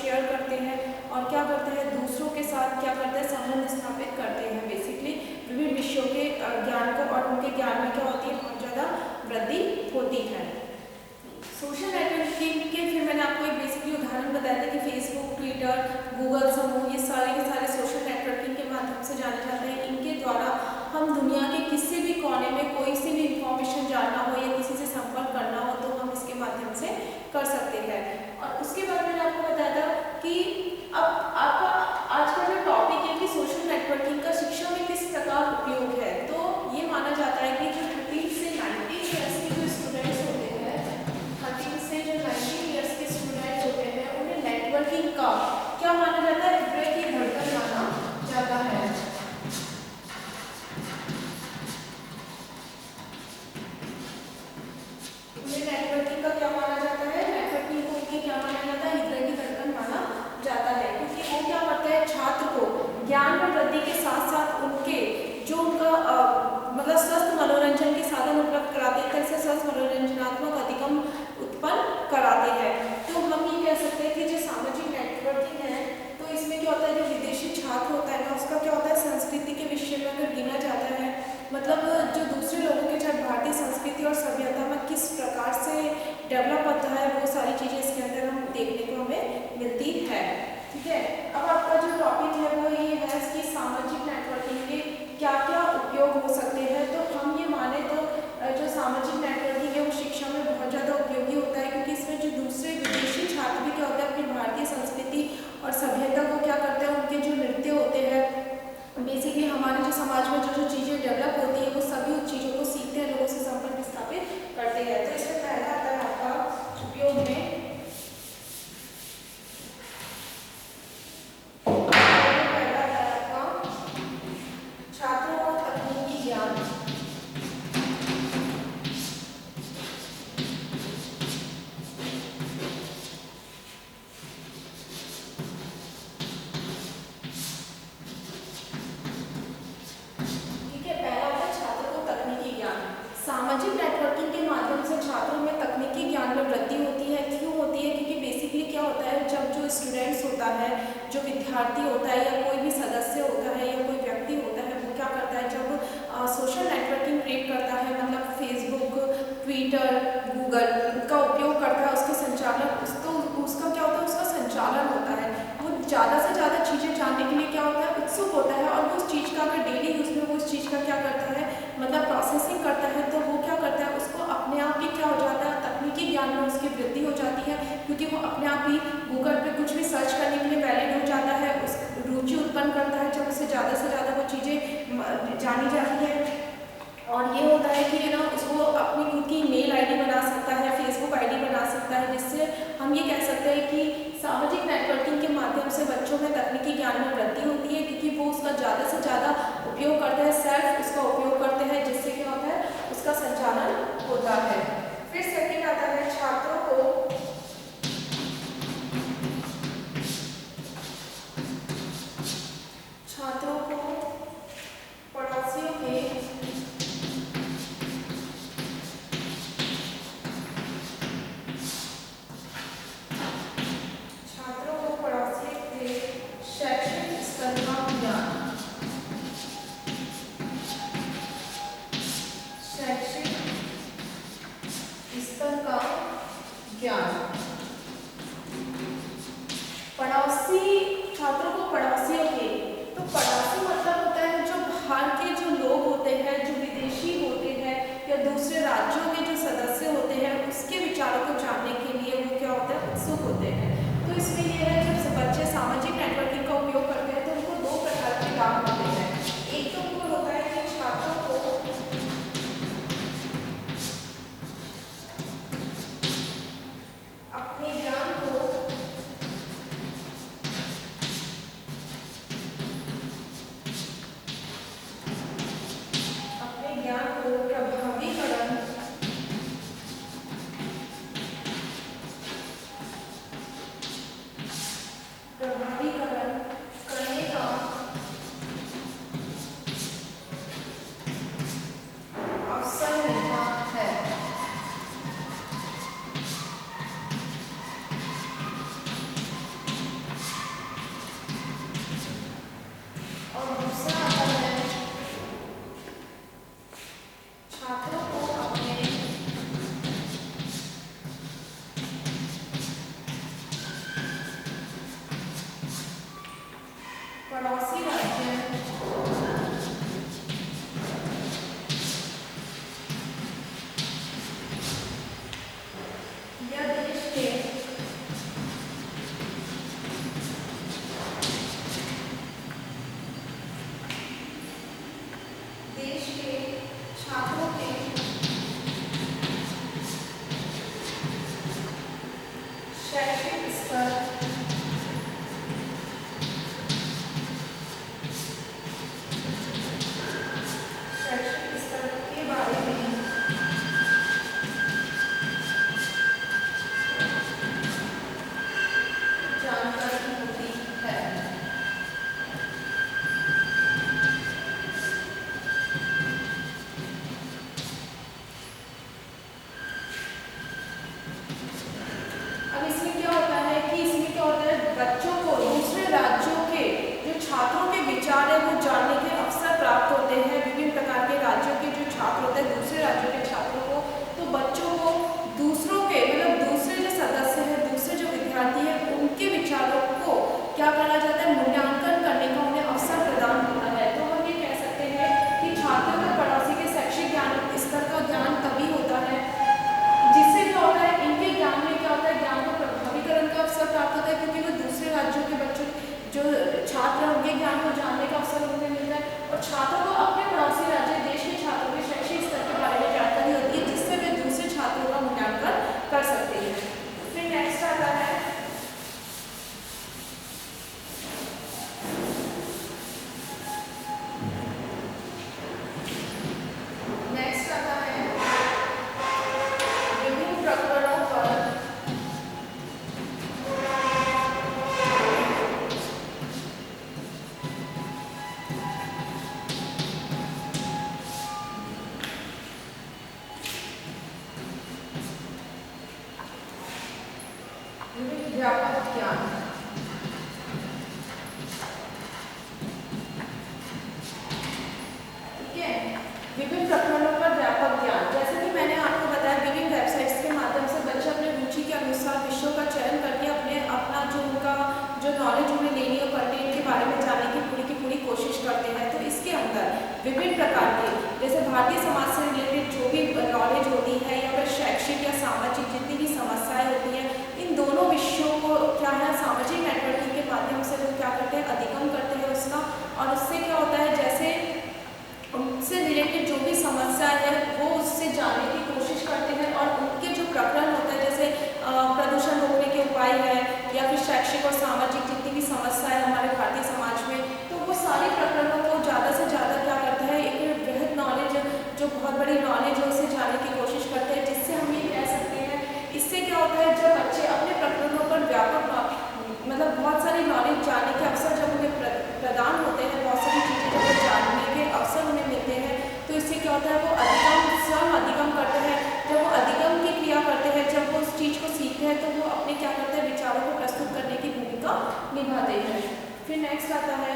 Share करते हैं और क्या करते हैं दूसरों के साथ क्या करते हैं संबंध स्थापित करते हैं। बेसिकली विभिन्न विषयों के ज्ञान को और उनके ज्ञान में क्या होती है बहुत ज़्यादा वृद्धि होती है। सोशल नेटवर्किंग के फिर मैंने आपको एक बेसिकली उदाहरण बताया था कि फेसबुक, ट्विटर, गूगल समूह ये सारे के सारे सोशल नेटवर्किंग के माध्यम से जाने जाते हैं। इनके द्वारा हम दुनिया के किसी भी कोने में कोई सी भी इंफॉर्मेशन जानना हो या किसी से संपर्क करना हो तो हम इसके माध्यम से कर सकते हैं। और उसके बाद मैंने आपको बताया था कि अब आपका आज का जो टॉपिक है कि सोशल नेटवर्किंग का शिक्षा में किस प्रकार उपयोग है, तो ये माना जाता है कि जो 13 से 19 ईयर्स के जो स्टूडेंट्स होते हैं, 13 से जो 19 ईयर्स के स्टूडेंट होते हैं उन्हें नेटवर्किंग का क्या माना जाता है, हृदय की धड़कन माना जाता है। उन्हें नेटवर्किंग का क्या माना जाता है, नेटवर्किंग को उनकी क्या माना जाता है, हृदय की धड़कन माना जाता है। क्योंकि वो क्या करता है छात्र को ज्ञान में वृद्धि के साथ साथ उनके जो उनका मतलब स्वस्थ मनोरंजन के साधन उपलब्ध कराते हैं, कैसे स्वस्थ मनोरंजनात्मक अधिगम उत्पन्न कराते हैं। तो हम ये कह सकते हैं कि जो सामाजिक नेटवर्किंग है तो इसमें क्या होता है जो विदेशी छात्र होता है ना उसका क्या होता है संस्कृति के विषय में अगर गिना जाता है, मतलब जो दूसरे लोगों के साथ भारतीय संस्कृति और सभ्यता में किस प्रकार से डेवलप होता है वो सारी चीज़ें इसके अंदर हम देखने को हमें मिलती है। ठीक है, अब आपका जो टॉपिक है वो ये है कि सामाजिक नेटवर्किंग के क्या क्या उपयोग हो सकते हैं। तो हम ये माने तो जो सामाजिक नेटवर्किंग है वो शिक्षा में बहुत ज़्यादा उपयोगी होता है, क्योंकि इसमें जो दूसरे विदेशी छात्र भी क्या होता है अपनी भारतीय संस्कृति और सभ्यता को क्या करते हैं, उनके जो नृत्य होते हैं बेसिकली हमारे जो समाज में जो जो चीज़ें डेवलप होती है वो सभी उन चीज़ों को सीखते हैं, लोगों से संपर्क स्थापित करते हैं। तो इसमें पहला आता है आपका उपयोग में सामाजिक नेटवर्किंग के माध्यम से छात्रों में तकनीकी ज्ञान में वृद्धि होती है। क्यों होती है, क्योंकि बेसिकली क्या होता है जब जो स्टूडेंट्स होता है, जो विद्यार्थी होता है या कोई भी सदस्य होता है या कोई व्यक्ति होता है वो क्या करता है जब सोशल नेटवर्किंग क्रिएट करता है, मतलब फेसबुक, ट्विटर, गूगल का उपयोग करता है उसके संचालन तो उसका क्या होता है उसका संचालन होता है। वो ज़्यादा से ज़्यादा चीज़ें जानने के लिए क्या होता है उत्सुक होता है और वो उस चीज़ का अगर डेली यूज़ में वो उस चीज़ का क्या करता है मतलब प्रोसेसिंग करता है तो वो क्या करता है उसको अपने आप ही क्या हो जाता है तकनीकी ज्ञान में उसकी वृद्धि हो जाती है, क्योंकि वो अपने आप ही गूगल पे कुछ भी सर्च करने के लिए वैलिड हो जाता है, उस रुचि उत्पन्न करता है जब उससे ज़्यादा से ज़्यादा वो चीज़ें जानी जाती है। और ये होता है कि ना उसको अपनी खुद की मेल आईडी बना सकता है, फेसबुक आईडी बना सकता है, जिससे हम ये कह सकते हैं कि सामाजिक नेटवर्किंग के माध्यम से बच्चों में तकनीकी ज्ञान में वृद्धि होती है, क्योंकि वो उसका ज़्यादा से ज़्यादा उपयोग करते हैं, सेल्फ उसका उपयोग करते हैं, जिससे क्या होता है उसका संचालन होता है। फिर सेकंड आता है छात्रों को पड़ोसियों के शैक्षणिक स्तर का ज्ञान, शैक्षिक स्तर का ज्ञान। पड़ोसी छात्रों को पड़ोसियों के, तो पड़ोसी मतलब होता है जो बाहर के जो लोग होते हैं, जो विदेशी होते हैं या दूसरे राज्यों के जो सदस्य होते हैं उसके विचारों को जानने के लिए वो क्या होता है उत्सुक होते हैं। तो इसमें यह है जब बच्चे सामाजिक नेटवर्किंग का उपयोग करते हैं तो उनको दो प्रकार के लाभ होते हैं। एक तो उनको होता है कि छात्रों को अपने ज्ञान को प्रभावीकरण पड़ोसी राज्य या देश के छात्रों के शैक्षिक स्तर के बारे में जानकारी होती है। अब इसमें क्या होता है बच्चों को दूसरे राज्यों के जो छात्रों के विचार है वो जानने के अवसर प्राप्त होते हैं। विभिन्न प्रकार के राज्यों के जो छात्र होते हैं दूसरे राज्यों के छात्रों को, तो बच्चों को दूसरों के दूसरे जो सदस्य हैं, दूसरे जो विद्यार्थी हैं, उनके विचारों को क्या करा जाता है, मूल्यांकन करने का उन्हें अवसर प्रदान होता है। तो हम ये कह सकते हैं कि छात्रों को पड़ोसी के शैक्षिक ज्ञान स्तर का ज्ञान तभी होता है जिससे क्या होता है, इनके ज्ञान में क्या होता है, ज्ञान को प्रभावीकरण का अवसर प्राप्त होता है, क्योंकि वो दूसरे राज्यों के बच्चों जो छात्र हैं उनके ज्ञान को जानने का अवसर उन्हें मिलता है और छात्रों को अपने पड़ोसी राज्य देश के छात्रों के शैक्षिक स्तर के बारे में जानकारी होती है जिससे वे दूसरे छात्रों का मूल्यांकन कर सकते हैं। फिर नेक्स्ट आता है विभिन्न प्रकरणों पर व्यापक ज्ञान। ठीक है, विभिन्न प्रकरणों पर व्यापक ज्ञान, जैसे कि मैंने आपको बताया विभिन्न वेबसाइट्स के माध्यम से बच्चे अपने रुचि के अनुसार विषयों का चयन करके अपना जो उनका जो नॉलेज उन्हें लेनी हो कंटेंट के बारे में जानने की पूरी कोशिश करते हैं। तो इसके अंदर विभिन्न प्रकार के जैसे भारतीय समाज से रिलेटेड जो भी नॉलेज होती है या फिर शैक्षिक या सामाजिक जितनी भी समस्याएं होती हैं, इन दोनों विषयों को क्या है सामाजिक नेटवर्किंग के माध्यम से वो क्या करते हैं, अधिगम करते हैं उसका। और उससे क्या होता है, जैसे उनसे रिलेटेड जो भी समस्या है वो उससे जानने की कोशिश करते हैं और उनके जो प्रकरण होते हैं जैसे प्रदूषण रोकने के उपाय है या फिर शैक्षिक और सामाजिक जितनी भी समस्या है हमारे भारतीय समाज में, तो वो सारे प्रकरणों को ज़्यादा से ज़्यादा क्या करता है, एक वृहद नॉलेज जो बहुत बड़ी नॉलेज है उसे जानने की कोशिश करते हैं, जिससे हम ये कह सकते हैं इससे क्या होता है, जब बच्चे अपने प्रकरणों पर व्यापक बहुत सारी नॉलेज जानने के अवसर जब उन्हें प्रदान होते हैं, बहुत सारी चीज़ें जब वो जानने के अवसर उन्हें मिलते हैं, तो इससे क्या होता है वो अधिगम करते हैं। जब वो अधिगम की क्रिया करते हैं, जब वो उस चीज़ को सीखते हैं, तो वो अपने क्या करते हैं, विचारों को प्रस्तुत करने की भूमिका निभाते हैं। फिर नेक्स्ट आता है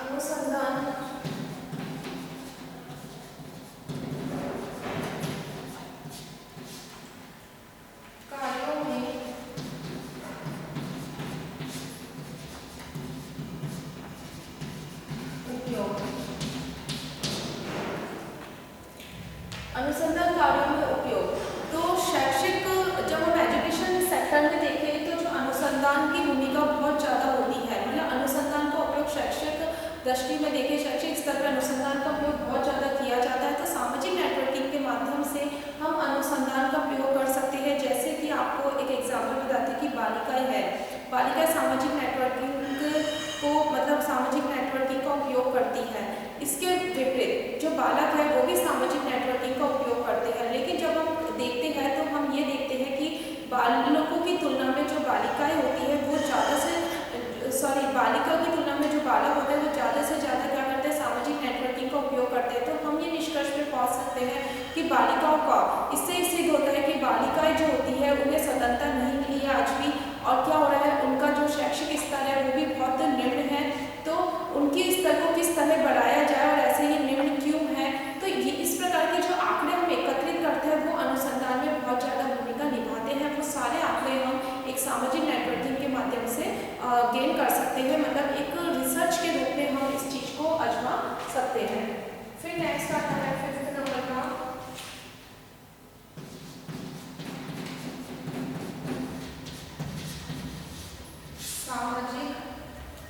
अनुसंधान कार्यों में उपयोग। अनुसंधान कार्यों में उपयोग, तो शैक्षिक जब हम एजुकेशन सेक्टर में देखें तो जो अनुसंधान की भूमिका बहुत ज़्यादा होती है, अनुसंधान का उपयोग शैक्षिक दृष्टि में देखें, शैक्षिक स्तर पर अनुसंधान का उपयोग बहुत ज़्यादा किया जाता है। तो सामाजिक नेटवर्किंग के माध्यम से हम अनुसंधान का प्रयोग कर सकते हैं। जैसे कि आपको एक एग्जाम्पल बताते हैं कि बालिकाएं सामाजिक नेटवर्किंग को सामाजिक नेटवर्किंग का उपयोग करती है। इसके विपरीत जो बालक है वो भी सामाजिक नेटवर्किंग का उपयोग करते हैं, लेकिन जब हम देखते हैं तो हम ये देखते हैं कि बालकों की तुलना में जो बालिकाएं होती है वो बालिका की तुलना में जो बालक होते हैं वो ज़्यादा से ज़्यादा क्या करते हैं, सामाजिक नेटवर्किंग का उपयोग करते हैं। तो हम ये निष्कर्ष पे पहुँच सकते हैं कि बालिकाओं का इससे सिद्ध होता है कि बालिकाएं जो होती है उन्हें स्वतंत्रता नहीं मिली है आज भी, और क्या हो रहा है उनका जो शैक्षिक स्तर है वो भी बहुत निम्न है। तो उनके स्तर को किस तरह बढ़ाया जाए और ऐसे ही निम्न क्यों है, तो ये इस प्रकार के जो आंकड़े हम एकत्रित करते हैं वो अनुसंधान में बहुत ज़्यादा भूमिका निभाते हैं। वो सारे आंकड़े हम एक सामाजिक नेटवर्किंग के माध्यम से गेन कर सकते हैं, मतलब एक रिसर्च के रूप में हम इस चीज़ को आजमा सकते हैं। फिर नेक्स्ट आता है 5th नंबर का सामाजिक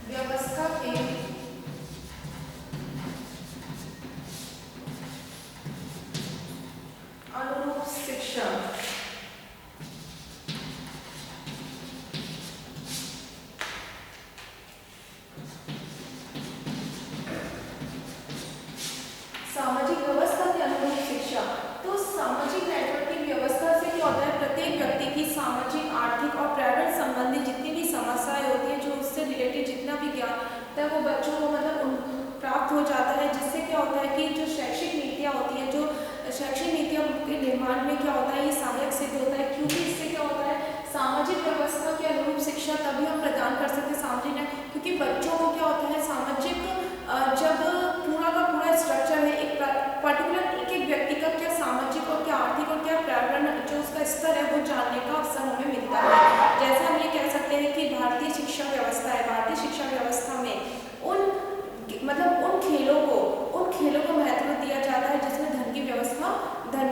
व्यवस्था के अनुरूप शिक्षा। सामाजिक व्यवस्था के अनुरूप शिक्षा, तो सामाजिक नेटवर्क की व्यवस्था से क्या होता है, प्रत्येक व्यक्ति की सामाजिक, आर्थिक और पर्यावरण संबंधी जितनी भी समस्याएं होती है, जो उससे रिलेटेड जितना भी ज्ञान होता है वो बच्चों को मतलब प्राप्त हो जाता है। जिससे क्या होता है कि जो शैक्षिक नीतियाँ होती है, जो शैक्षिक नीतियों के निर्माण में क्या होता है, ये सहायक सिद्ध होता है, क्योंकि इससे क्या होता है, सामाजिक व्यवस्था के अनुरूप शिक्षा तभी हम प्रदान कर सकते हैं सामाजिक, क्योंकि बच्चों को क्या होता है, सामाजिक जब पूरा का पूरा स्ट्रक्चर है, एक पर्टिकुलर एक व्यक्ति का क्या सामाजिक और क्या आर्थिक और क्या पर्यावरण जो उसका स्तर है वो जानने का अवसर हमें मिलता है। जैसे हम ये कह सकते हैं कि भारतीय शिक्षा व्यवस्था है, भारतीय शिक्षा व्यवस्था में उन खेलों को महत्व दिया जाता है जिसमें धन की व्यवस्था, धन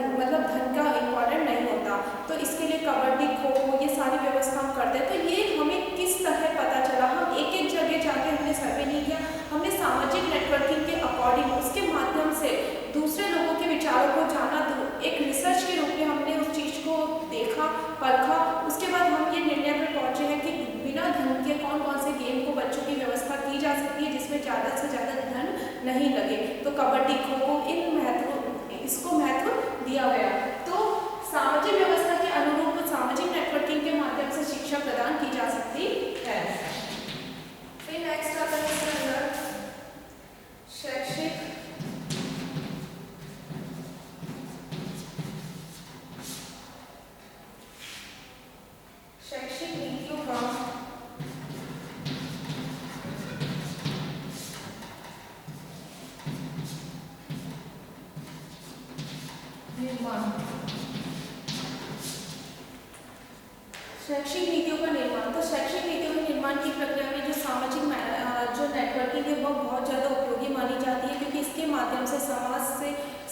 का इम्पोर्टेंट नहीं होता। तो इसके लिए कबड्डी, खो खो, ये सारी व्यवस्था हम करते हैं। तो ये हमें किस तरह पता चला, हम एक एक जगह जाके हमने सर्वे नहीं किया, हमने सामाजिक नेटवर्किंग के अकॉर्डिंग उसके माध्यम से दूसरे लोगों के विचारों को जाना, एक रिसर्च के रूप में हमने उस चीज़ को देखा, परखा। उसके बाद हम ये निर्णय पर पहुंचे हैं कि बिना धन के कौन कौन से गेम को बच्चों की व्यवस्था की जा सकती है जिसमें ज़्यादा से ज़्यादा धन नहीं लगे। तो कबड्डी, खो खो, इसको महत्व दिया गया। तो सामाजिक व्यवस्था के अनुरूप सामाजिक नेटवर्किंग के माध्यम से शिक्षा प्रदान की जा सकती है। फिर नेक्स्ट आता है इसके अंदर शैक्षिक नीतियों का निर्माण। शैक्षिक नीतियों का निर्माण, तो शैक्षिक नीतियों के निर्माण की प्रक्रिया में जो सामाजिक जो नेटवर्किंग है वो बहुत ज़्यादा उपयोगी मानी जाती है, क्योंकि इसके माध्यम से समाज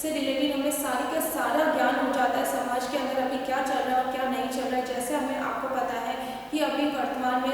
से रिलेटेड हमें सारा ज्ञान हो जाता है, समाज के अंदर अभी क्या चल रहा है और क्या नहीं चल रहा है। जैसे हमें आपको पता है कि अभी वर्तमान में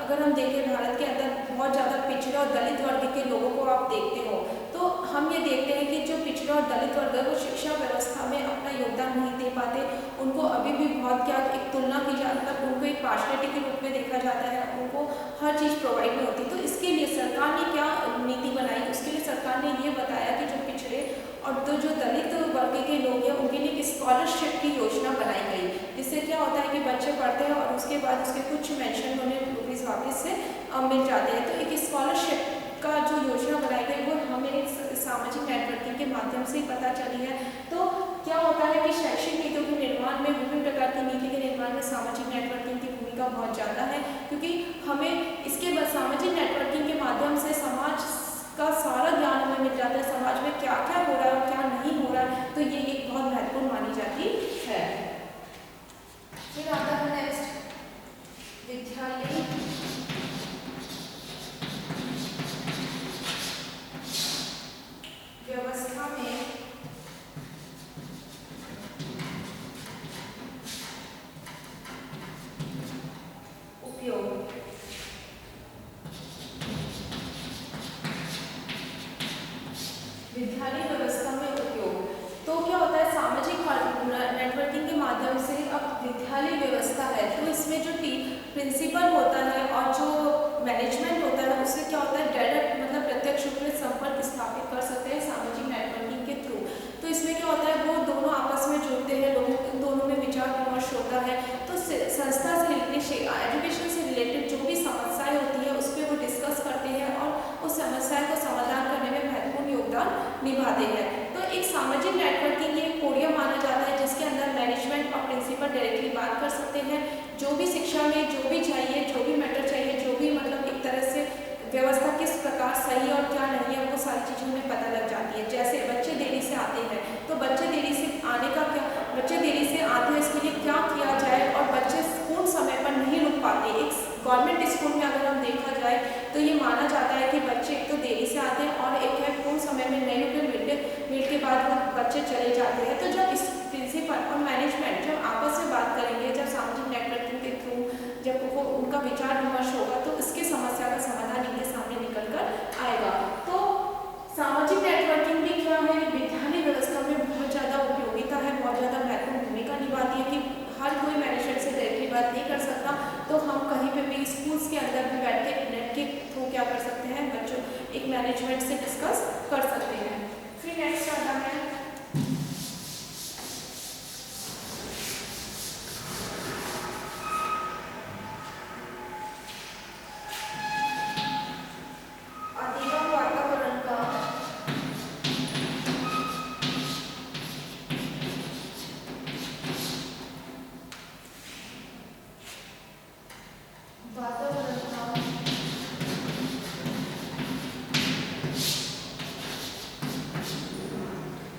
अगर हम देखें भारत के अंदर बहुत ज़्यादा पिछड़े और दलित वर्ग के लोगों को आप देखते हो, तो हम ये देखते हैं कि जो पिछड़े और दलित वर्ग है वो शिक्षा व्यवस्था में अपना योगदान नहीं दे पाते। उनको अभी भी बहुत क्या एक तुलना की जाती है, उनको एक पार्शलिटी के रूप में देखा जाता है, उनको हर चीज़ प्रोवाइड नहीं होती। तो इसके लिए सरकार ने क्या नीति बनाई, उसके लिए सरकार ने ये बताया कि जो पिछड़े और जो दलित वर्ग के लोग हैं उनके लिए एक स्कॉलरशिप की योजना बनाई गई, जिससे क्या होता है कि बच्चे पढ़ते हैं और उसके बाद उसके कुछ मेंशन उन्हें रुपीज़ वापस से मिल जाते हैं। तो एक स्कॉलरशिप का जो योजना बनाई गई वो हमें सामाजिक नेटवर्किंग के माध्यम से पता चली है। तो क्या होता है कि शैक्षिक नीतियों के निर्माण में, विभिन्न प्रकार की नीति के निर्माण में सामाजिक नेटवर्किंग की भूमिका बहुत ज़्यादा है, क्योंकि हमें इसके बाद सामाजिक नेटवर्किंग के माध्यम से समाज का सारा ज्ञान हमें मिल जाता है, समाज में क्या क्या हो रहा है और क्या नहीं हो रहा है। तो ये एक बहुत महत्वपूर्ण मानी जाती है। फिर आता है नेक्स्ट विद्यालय व्यवस्था में उपयोग। विद्यालय व्यवस्था में उपयोग, तो क्या होता है सामाजिक नेटवर्किंग के माध्यम से अब विद्यालय व्यवस्था है, तो इसमें जो प्रिंसिपल होता है और जो मैनेजमेंट होता है उससे क्या होता है डायरेक्ट मतलब प्रत्यक्ष रूप में संपर्क स्थापित कर सकते हैं सामाजिक नेटवर्किंग के थ्रू। तो इसमें क्या होता है वो दोनों आपस में जुड़ते हैं, लोगों दोनों में विचार विमर्श होता है। तो संस्था से रिलेटेड, एजुकेशन से रिलेटेड जो भी समस्याएं होती है उस पर वो डिस्कस करते हैं और उस समस्या को समाधान करने में महत्वपूर्ण योगदान निभाते हैं। तो एक सामाजिक नेटवर्किंग ये पोडियम माना जाता है जिसके अंदर मैनेजमेंट और प्रिंसिपल डायरेक्टली बात कर सकते हैं। जो भी शिक्षा में जो भी चाहिए, जो भी मैटर चाहिए, जो भी मतलब एक तरह से व्यवस्था किस प्रकार सही और क्या नहीं है वो सारी चीज़ें हमें पता लग जाती है। जैसे बच्चे देरी से आते हैं तो बच्चे देरी से आने का क्या, बच्चे देरी से आते हैं इसके लिए क्या किया जाए, और बच्चे पूर्ण समय पर नहीं रुक पाते, एक गवर्नमेंट स्कूल में अगर हम देखा जाए तो ये माना जाता है कि बच्चे एक तो देरी से आते हैं और एक है पूर्ण समय में 9 मिनट के बाद वो बच्चे चले जाते हैं। तो जब इस प्रिंसिपल और मैनेजमेंट जब आपस में बात करेंगे, जब सामाजिक नेटवर्किंग के थ्रू जब वो उनका विचार विमर्श होगा तो इसकी समस्या का समाधान इनके सामने निकल कर आएगा। तो सामाजिक नेटवर्किंग भी क्या है, विद्यालय व्यवस्था में बहुत ज़्यादा उपयोगिता है, बहुत ज़्यादा महत्वपूर्ण भूमिका निभाती है कि हर कोई मैनेजमेंट से डायरेक्टली बात नहीं कर सकता, तो हम कहीं पे भी स्कूल्स के अंदर भी बैठ के नेट के थ्रू क्या कर सकते हैं, बच्चों एक मैनेजमेंट से डिस्कस कर सकते हैं। फिर नेक्स्ट आता है अधिगम वातावरण का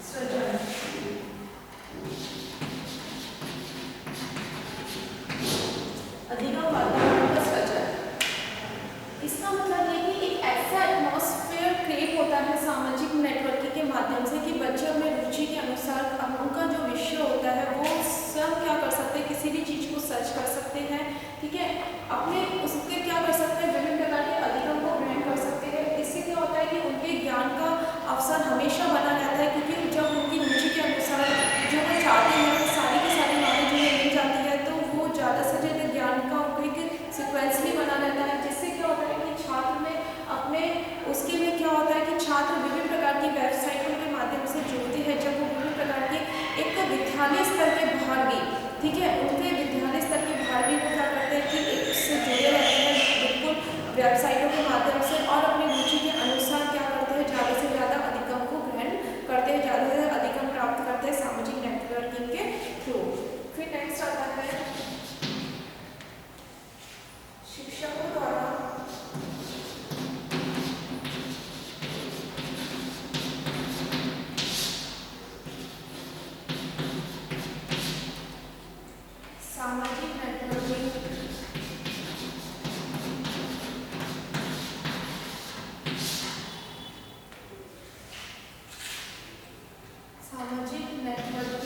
सृजन। अधिगम वातावरण का सृजन, इसका मतलब ये कि एक ऐसा एटमॉस्फेयर क्रिएट होता है सामाजिक नेटवर्किंग के माध्यम से कि बच्चे अपने रुचि के अनुसार उनका जो विषय होता है वो स्वयं क्या कर सकते हैं, किसी भी चीज़ को सर्च कर सकते हैं, ठीक है, अपने उसके क्या कर सकते हैं, विभिन्न प्रकार के अधिगम को ग्रहण कर सकते हैं। इससे क्या होता है कि उनके ज्ञान का अवसर हमेशा बना रहता है, क्योंकि जब उनकी रुचि के अनुसार जो वो चाहते हैं वो सारी की सारी नॉलेज उन्हें मिल जाती है, तो वो ज़्यादा से ज़्यादा ज्ञान का उनको एक सिक्वेंसली बना रहता है, जिससे क्या होता है कि छात्र में अपने उसके लिए क्या होता है कि छात्र विभिन्न प्रकार की वेबसाइटों के माध्यम से जुड़ते हैं। जब वो विभिन्न प्रकार के एक विद्यालय स्तर के बाहर भी, ठीक है, उनके विद्यालय स्तर के बाहर भी वो क्या करते हैं कि एक उससे जुड़े रहते हैं बिल्कुल वेबसाइटों के माध्यम से, और अपनी रुचि के अनुसार क्या करते हैं, ज़्यादा से ज़्यादा अधिगम को ग्रहण करते हैं, ज़्यादा से ज़्यादा अधिगम प्राप्त करते हैं सामाजिक नेटवर्किंग के थ्रू। फिर नेक्स्ट आता है शिक्षकों द्वारा सामाजिक नेटवर्किंग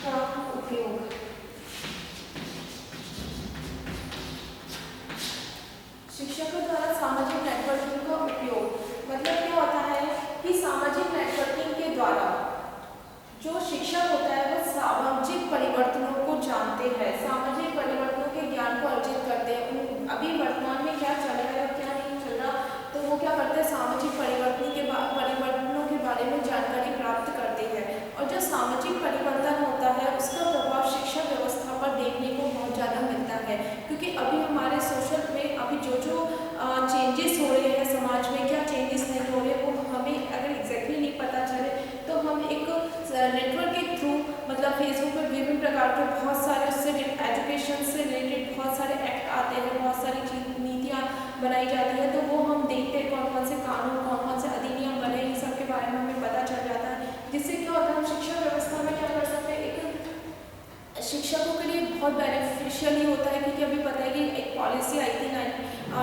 का उपयोग। शिक्षकों द्वारा सामाजिक नेटवर्किंग का उपयोग मतलब क्या होता है कि सामाजिक नेटवर्किंग के द्वारा जो शिक्षक होता है वो सामाजिक परिवर्तनों को जानते हैं, सामाजिक परिवर्तनों के ज्ञान को अर्जित करते हैं। अभी वर्तमान में क्या चल रहा है और क्या नहीं चल रहा, तो वो क्या करते हैं, सामाजिक परिवर्तनों के बारे में जानकारी प्राप्त करते हैं। और जो सामाजिक परिवर्तन होता है उसका प्रभाव शिक्षा व्यवस्था पर देखने को बहुत ज़्यादा मिलता है, क्योंकि अभी हमारे सोशल में अभी जो चेंजेस हो रहे हैं समाज में, क्या चेंजेस नहीं हो रहे वो हमें अगर एग्जैक्टली नहीं पता चले तो हम एक नेटवर्क के थ्रू मतलब फेसबुक पर विभिन्न प्रकार के बहुत सारे उससे एजुकेशन से रिलेटेड बहुत सारे एक्ट आते हैं, बहुत सारी नीतियाँ बनाई जाती है, तो वो हम देखते हैं कौन कौन से कानून, कौन कौन से अधिनियम बने, इन सब के बारे में हमें पता चल जाता है, जिससे क्या होता है हम शिक्षा व्यवस्था में क्या कर सकते हैं, एक शिक्षकों के लिए बहुत बेनिफिशियल ही होता है, क्योंकि अभी पता है कि एक पॉलिसी आई थी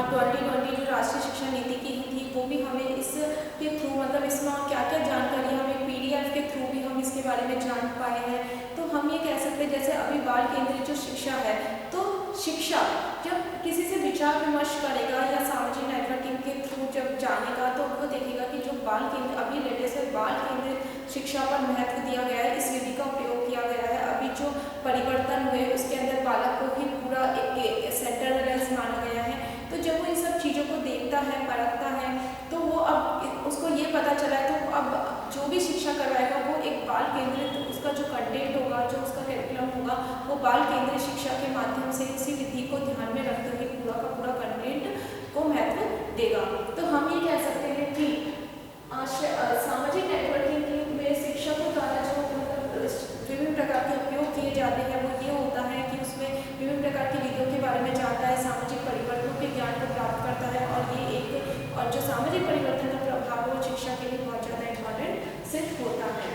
2020 जो राष्ट्रीय शिक्षा नीति की थी, वो भी हमें इसके थ्रू मतलब इसमें क्या क्या जानकारी हमें PDF के थ्रू भी हम इसके बारे में जान पाए हैं। तो हम ये कह सकते हैं जैसे अभी बाल केंद्रित जो शिक्षा है, तो शिक्षा जब किसी से विचार विमर्श करेगा या सामाजिक नेटवर्किंग के थ्रू जब जानेगा तो वो देखेगा कि जो बाल केंद्र अभी लेटेस्ट बाल केंद्रित शिक्षा पर महत्व दिया गया है, इस विधि का उपयोग किया गया है। अभी जो परिवर्तन हुए उसके अंदर बालक को ही पूरा एक सेंटरलाइज माना गया है। तो जब वो इन सब चीज़ों को देखता है, परखता है, तो वो अब उसको ये पता चला है, तो अब जो भी शिक्षा करवाएगा वो एक बाल केंद्रित उसका जो कंटेंट होगा, जो उसका करिकुलम होगा, वो बाल केंद्रित शिक्षा के माध्यम से उसी विधि को ध्यान में रखते हुए पूरा का पूरा कंटेंट को महत्व देगा। तो हम ये कह सकते हैं कि सामाजिक नेटवर्किंग में शिक्षकों द्वारा जो विभिन्न प्रकार के उपयोग किए जाते हैं वो ये होता है कि उसमें विभिन्न प्रकार की विधियों के बारे में जानता है, सामाजिक परिवर्तनों के ज्ञान को प्राप्त करता है, और ये एक और जो सामाजिक परिवर्तन का प्रभाव है वो शिक्षा के लिए बहुत ज़्यादा इम्पोर्टेंट सिद्ध होता है।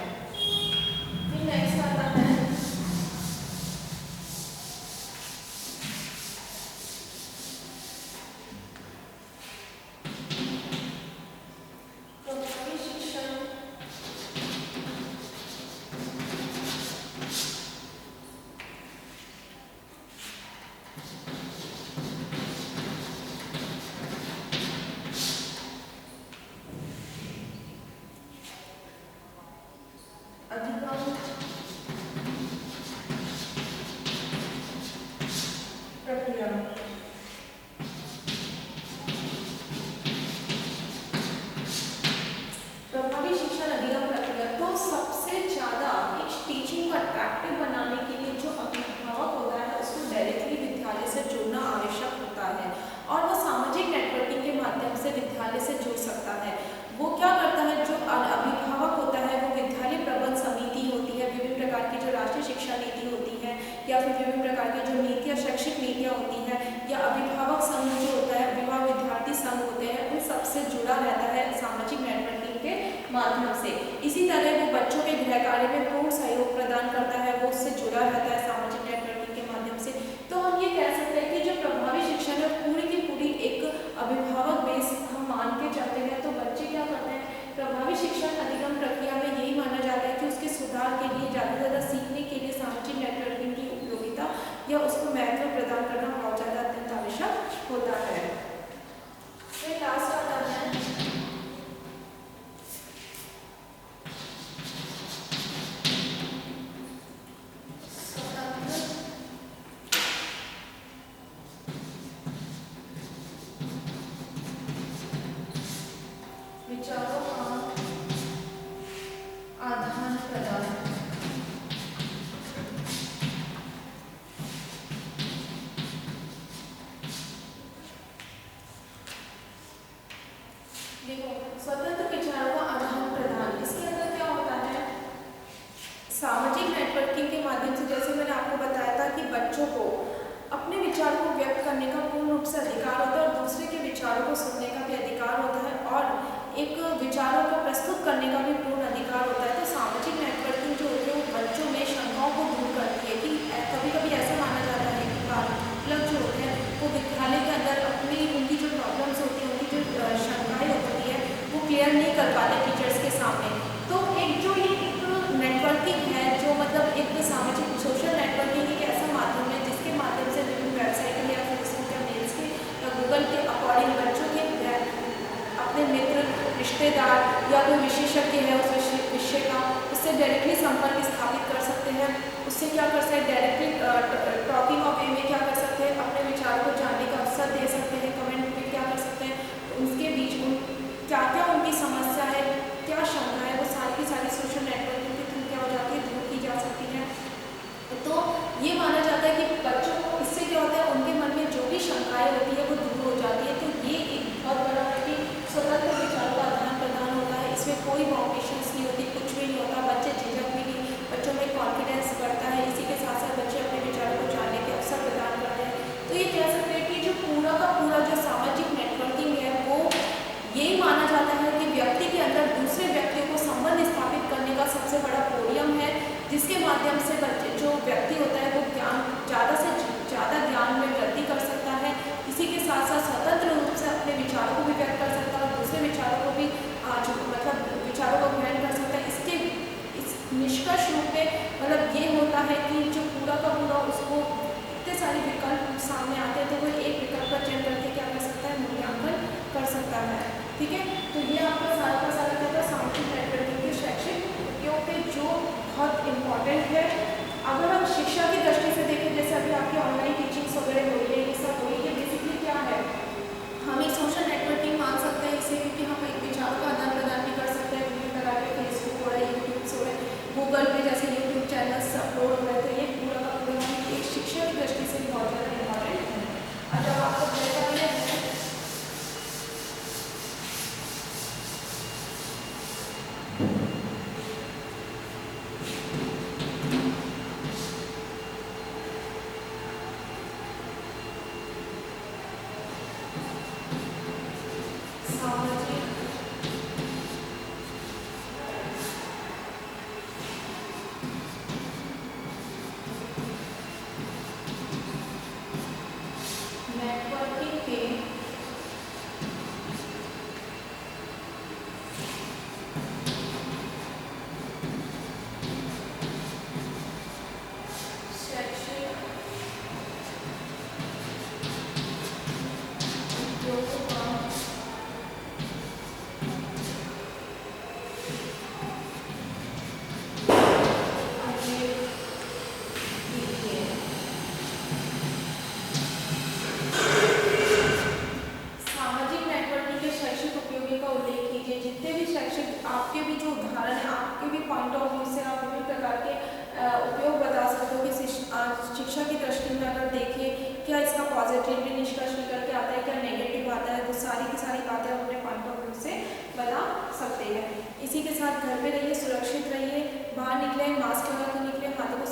या फिर विभिन्न प्रकार की जो नीतियाँ, शैक्षिक नीतियाँ होती हैं, या अभिभावक संघ जो होता है, अभिभावक विद्यार्थी संघ होते हैं, उन सबसे जुड़ा रहता है सामाजिक नेटवर्किंग के माध्यम से। इसी तरह वो बच्चों के गृह कार्य में पूर्ण सहयोग प्रदान करता है, वो उससे जुड़ा रहता है सामाजिक नेटवर्किंग के माध्यम से। तो हम ये कह सकते हैं कि जो प्रभावी शिक्षण है पूरी की पूरी एक अभिभावक बेस हम मान के चलते हैं। तो बच्चे क्या करते हैं, प्रभावी शिक्षण अधिगम प्रक्रिया में यही माना जाता है कि उसके सुधार के लिए, ज़्यादा से ज़्यादा सीखने के लिए सामाजिक नेटवर्किंग की उपयोगिता या उसको महत्व प्रदान करना बहुत ज़्यादा अत्यंत आवश्यक होता है। फिर लास्ट आता है विचारों का आदान प्रदान। देखो, स्वतंत्र विचारों का आदान प्रदान, इसके अंदर क्या होता है, सामाजिक नेटवर्किंग के माध्यम से, जैसे मैंने आपको बताया था कि बच्चों को अपने विचार को व्यक्त करने का पूर्ण रूप से अधिकार होता है और दूसरे के विचारों को सुनने का भी अधिकार होता है और एक विचारों को प्रस्तुत करने का भी पूर्ण अधिकार होता है। तो सामाजिक नेटवर्किंग जो होती है वो बच्चों में शंकाओं को दूर करती है कि कभी कभी ऐसा माना जाता है कि बालक जो होते हैं वो विद्यालय के अंदर अपनी उनकी जो प्रॉब्लम्स होती हैं, उनकी जो शंकाएँ होती है वो क्लियर नहीं कर पाते टीचर्स के सामने। तो एक जो ये एक नेटवर्किंग है, जो मतलब एक सामाजिक सोशल नेटवर्किंग एक ऐसा माध्यम है जिसके माध्यम से विभिन्न वेबसाइट या फेसबुक या मेल्स के या गूगल के अकॉर्डिंग बच्चों के अपने मित्र, रिश्तेदार या कोई विशेषज्ञ है उस विषय का, उससे डायरेक्टली संपर्क स्थापित कर सकते हैं। उससे क्या कर सकते हैं, डायरेक्टली टॉकिंग ऑफ वे में क्या कर सकते हैं, अपने विचारों को जानने का अवसर दे सकते हैं। कमेंट में क्या कर सकते हैं, उनके बीच क्या क्या उनकी समस्या है, क्या शंका है, वो सारी की सारी सोशल नेटवर्किंग के थ्रू क्या हो जाती है, दूर की जा सकती है। तो ये माना जाता है कि बच्चों को इससे क्या होता है, उनके मन में जो भी शंकाएँ होती है वो दूर हो जाती है। तो ये एक बहुत बड़ा है कि स्वतंत्र विचारों का आदान प्रदान होता है, इसमें कोई बाउंडेशंस नहीं होती, कुछ भी नहीं होता, बच्चे झिझक भी नहीं, बच्चों में कॉन्फिडेंस बढ़ता है। इसी के साथ साथ बच्चे अपने विचारों को जानने के अवसर प्रदान करते हैं। तो ये कह सकते हैं कि जो पूरा का पूरा जो सामाजिक नेटवर्किंग है वो यही माना जाता है कि व्यक्ति के अंदर दूसरे व्यक्ति को संबंध स्थापित करने का सबसे बड़ा पोडियम है, जिसके माध्यम से बच्चे जो व्यक्ति होता है वो ज्ञान ज़्यादा से ज़्यादा ज्ञान में वृद्धि कर सकता है। इसी के साथ साथ स्वतंत्र रूप से अपने विचारों को भी व्यक्त कर सकता है और दूसरे विचारों को भी मतलब विचारों को ग्रहण कर सकता है। इसके इस निष्कर्ष रूप में मतलब ये होता है कि जो पूरा का पूरा उसको इतने सारे विकल्प सामने आते हैं तो वो एक विकल्प का चयन करके क्या कर सकता है, मूल्यांकन कर सकता है। ठीक है, तो ये आपका सारा का सारा क्या था, सामाजिक नेटवर्किंग के शैक्षिक उपयोग पे जो बहुत इम्पॉर्टेंट है। अगर हम शिक्षा की दृष्टि से देखें, जैसे अभी आपकी ऑनलाइन टीचिंग्स वगैरह हो रही है, ये सब हो रही है, बेसिकली क्या है, हम एक सोशल नेटवर्किंग मान सकते हैं इसे, क्योंकि हम एक विचारों का आदान प्रदान भी कर सकते हैं। विभिन्न प्रकार के फेसबुक हो रहा है, यूट्यूब हो रहे हैं, गूगल पे जैसे यूट्यूब चैनल्स अपलोड हो रहे हैं। तो ये पूरा का पूरा एक शिक्षा की दृष्टि से बहुत ज़्यादा इम्पॉर्टेंट है। और जब आपको नेटवर्किंग के शैक्षिक उपयोगों का सामाजिक नेटवर्किंग के शैक्षिक उपयोगी का उल्लेख कीजिए। जितने भी शैक्षिक आपके भी जो उदाहरण है, आपके भी पॉइंट ऑफ व्यू से आप विभिन्न प्रकार के उपयोग बता सकते हो कि शिक्षा की दृष्टि में अगर देखें क्या इसका पॉजिटिव भी निष्कर्ष निकल के आता है, क्या नेगेटिव आता है, तो सारी की सारी बातें आप अपने पॉइंट ऑफ व्यू से बता सकते हैं। इसी के साथ घर में रहिए, सुरक्षित रहिए, बाहर निकले मास्क लगा के निकले, हाथों को